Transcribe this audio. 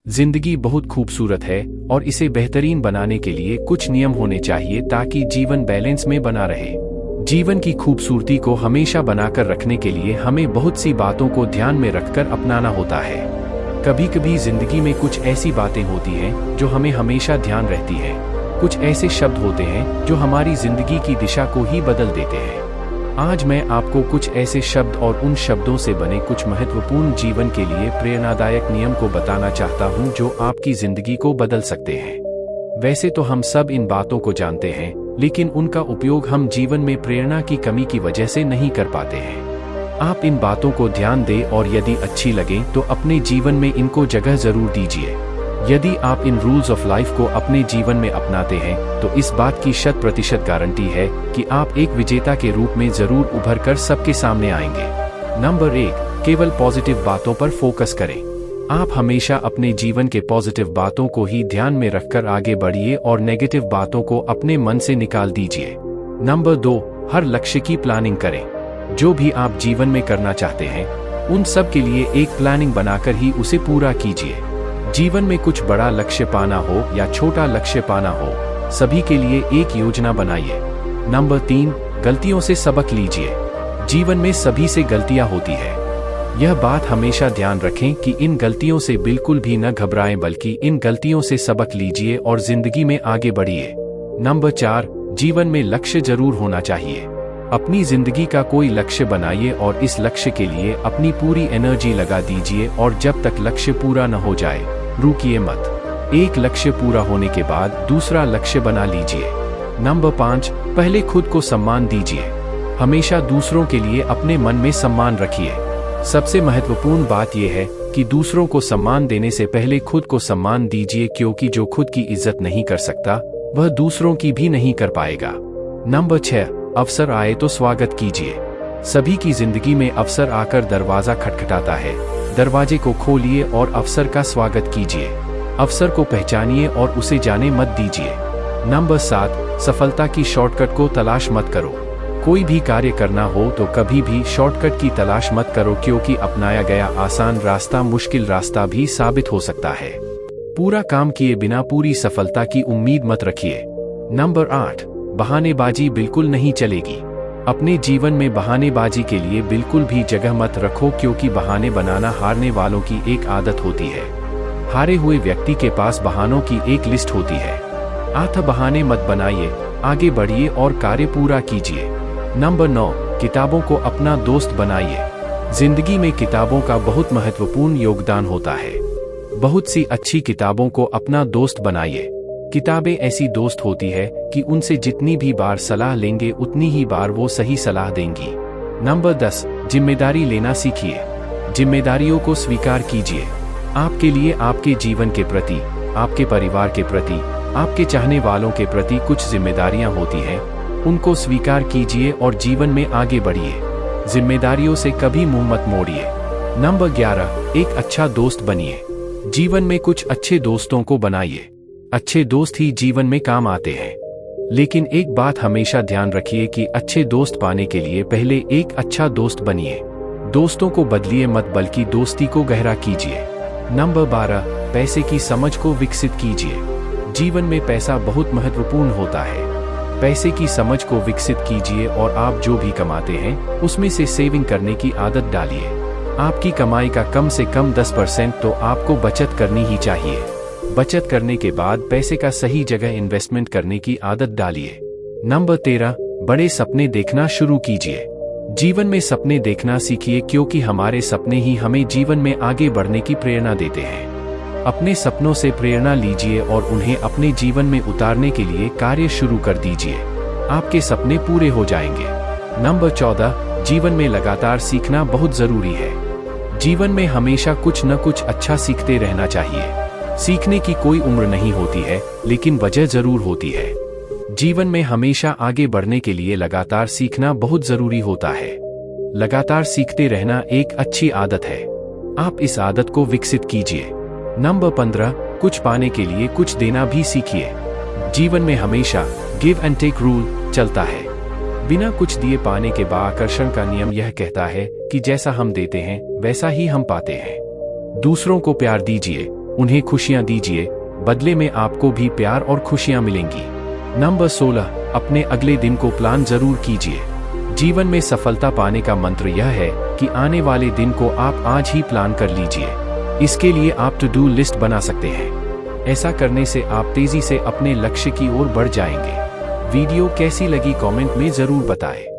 जिंदगी बहुत खूबसूरत है और इसे बेहतरीन बनाने के लिए कुछ नियम होने चाहिए ताकि जीवन बैलेंस में बना रहे। जीवन की खूबसूरती को हमेशा बनाकर रखने के लिए हमें बहुत सी बातों को ध्यान में रखकर अपनाना होता है। कभी कभी जिंदगी में कुछ ऐसी बातें होती हैं जो हमें हमेशा ध्यान रहती हैं। कुछ ऐसे शब्द होते हैं जो हमारी जिंदगी की दिशा को ही बदल देते हैं। आज मैं आपको कुछ ऐसे शब्द और उन शब्दों से बने कुछ महत्वपूर्ण जीवन के लिए प्रेरणादायक नियम को बताना चाहता हूं जो आपकी जिंदगी को बदल सकते हैं। वैसे तो हम सब इन बातों को जानते हैं, लेकिन उनका उपयोग हम जीवन में प्रेरणा की कमी की वजह से नहीं कर पाते हैं। आप इन बातों को ध्यान दें और यदि अच्छी लगे तो अपने जीवन में इनको जगह जरूर दीजिए। यदि आप इन रूल्स ऑफ लाइफ को अपने जीवन में अपनाते हैं तो इस बात की 100% गारंटी है कि आप एक विजेता के रूप में जरूर उभर कर सबके सामने आएंगे। नंबर 1, केवल पॉजिटिव बातों पर फोकस करें। आप हमेशा अपने जीवन के पॉजिटिव बातों को ही ध्यान में रखकर आगे बढ़िए और नेगेटिव बातों को अपने मन से निकाल दीजिए। नंबर 2, हर लक्ष्य की प्लानिंग करें। जो भी आप जीवन में करना चाहते हैं उन सब के लिए एक प्लानिंग बनाकर ही उसे पूरा कीजिए। जीवन में कुछ बड़ा लक्ष्य पाना हो या छोटा लक्ष्य पाना हो, सभी के लिए एक योजना बनाइए। नंबर 3, गलतियों से सबक लीजिए। जीवन में सभी से गलतियां होती है। यह बात हमेशा ध्यान रखें कि इन गलतियों से बिल्कुल भी न घबराएं, बल्कि इन गलतियों से सबक लीजिए और जिंदगी में आगे बढ़िए। नंबर 4, जीवन में लक्ष्य जरूर होना चाहिए। अपनी जिंदगी का कोई लक्ष्य बनाइए और इस लक्ष्य के लिए अपनी पूरी एनर्जी लगा दीजिए और जब तक लक्ष्य पूरा न हो जाए रुकिए मत। एक लक्ष्य पूरा होने के बाद दूसरा लक्ष्य बना लीजिए। नंबर 5, पहले खुद को सम्मान दीजिए। हमेशा दूसरों के लिए अपने मन में सम्मान रखिए। सबसे महत्वपूर्ण बात यह है कि दूसरों को सम्मान देने से पहले खुद को सम्मान दीजिए, क्योंकि जो खुद की इज्जत नहीं कर सकता वह दूसरों की भी नहीं कर पाएगा। नंबर 6, अवसर आए तो स्वागत कीजिए। सभी की जिंदगी में अवसर आकर दरवाजा खटखटाता है। दरवाजे को खोलिए और अवसर का स्वागत कीजिए। अवसर को पहचानिए और उसे जाने मत दीजिए। नंबर 7, सफलता की शॉर्टकट को तलाश मत करो। कोई भी कार्य करना हो तो कभी भी शॉर्टकट की तलाश मत करो, क्योंकि अपनाया गया आसान रास्ता मुश्किल रास्ता भी साबित हो सकता है। पूरा काम किए बिना पूरी सफलता की उम्मीद मत रखिए। नंबर 8, बहानेबाजी बिल्कुल नहीं चलेगी। अपने जीवन में बहानेबाजी के लिए बिल्कुल भी जगह मत रखो, क्योंकि बहाने बनाना हारने वालों की एक आदत होती है। हारे हुए व्यक्ति के पास बहानों की एक लिस्ट होती है। आधा बहाने मत बनाइए, आगे बढ़िए और कार्य पूरा कीजिए। नंबर 9, किताबों को अपना दोस्त बनाइए। जिंदगी में किताबों का बहुत महत्वपूर्ण योगदान होता है। बहुत सी अच्छी किताबों को अपना दोस्त बनाइए। किताबें ऐसी दोस्त होती है कि उनसे जितनी भी बार सलाह लेंगे उतनी ही बार वो सही सलाह देंगी। नंबर 10, जिम्मेदारी लेना सीखिए। जिम्मेदारियों को स्वीकार कीजिए। आपके लिए, आपके जीवन के प्रति, आपके परिवार के प्रति, आपके चाहने वालों के प्रति कुछ जिम्मेदारियां होती हैं। उनको स्वीकार कीजिए और जीवन में आगे बढ़िए। जिम्मेदारियों से कभी मुंह मत मोड़िए। नंबर 11, एक अच्छा दोस्त बनिए। जीवन में कुछ अच्छे दोस्तों को बनाइए। अच्छे दोस्त ही जीवन में काम आते हैं। लेकिन एक बात हमेशा ध्यान रखिए कि अच्छे दोस्त पाने के लिए पहले एक अच्छा दोस्त बनिए। दोस्तों को बदलिए मत, बल्कि दोस्ती को गहरा कीजिए। नंबर 12, पैसे की समझ को विकसित कीजिए। जीवन में पैसा बहुत महत्वपूर्ण होता है। पैसे की समझ को विकसित कीजिए और आप जो भी कमाते हैं उसमें से सेविंग करने की आदत डालिए। आपकी कमाई का कम से कम 10% तो आपको बचत करनी ही चाहिए। बचत करने के बाद पैसे का सही जगह इन्वेस्टमेंट करने की आदत डालिए। नंबर 13, बड़े सपने देखना शुरू कीजिए। जीवन में सपने देखना सीखिए, क्योंकि हमारे सपने ही हमें जीवन में आगे बढ़ने की प्रेरणा देते हैं। अपने सपनों से प्रेरणा लीजिए और उन्हें अपने जीवन में उतारने के लिए कार्य शुरू कर दीजिए। आपके सपने पूरे हो जाएंगे। नंबर 14, जीवन में लगातार सीखना बहुत जरूरी है। जीवन में हमेशा कुछ न कुछ अच्छा सीखते रहना चाहिए। सीखने की कोई उम्र नहीं होती है, लेकिन वजह जरूर होती है। जीवन में हमेशा आगे बढ़ने के लिए लगातार सीखना बहुत जरूरी होता है। लगातार सीखते रहना एक अच्छी आदत है। आप इस आदत को विकसित कीजिए। नंबर 15, कुछ पाने के लिए कुछ देना भी सीखिए। जीवन में हमेशा गिव एंड टेक रूल चलता है। बिना कुछ दिए पाने के बाद आकर्षण का नियम यह कहता है कि जैसा हम देते हैं वैसा ही हम पाते हैं। दूसरों को प्यार दीजिए, उन्हें खुशियां दीजिए, बदले में आपको भी प्यार और खुशियां मिलेंगी। नंबर 16, अपने अगले दिन को प्लान जरूर कीजिए। जीवन में सफलता पाने का मंत्र यह है कि आने वाले दिन को आप आज ही प्लान कर लीजिए। इसके लिए आप टू डू लिस्ट बना सकते हैं। ऐसा करने से आप तेजी से अपने लक्ष्य की ओर बढ़ जाएंगे। वीडियो कैसी लगी कमेंट में जरूर बताएं।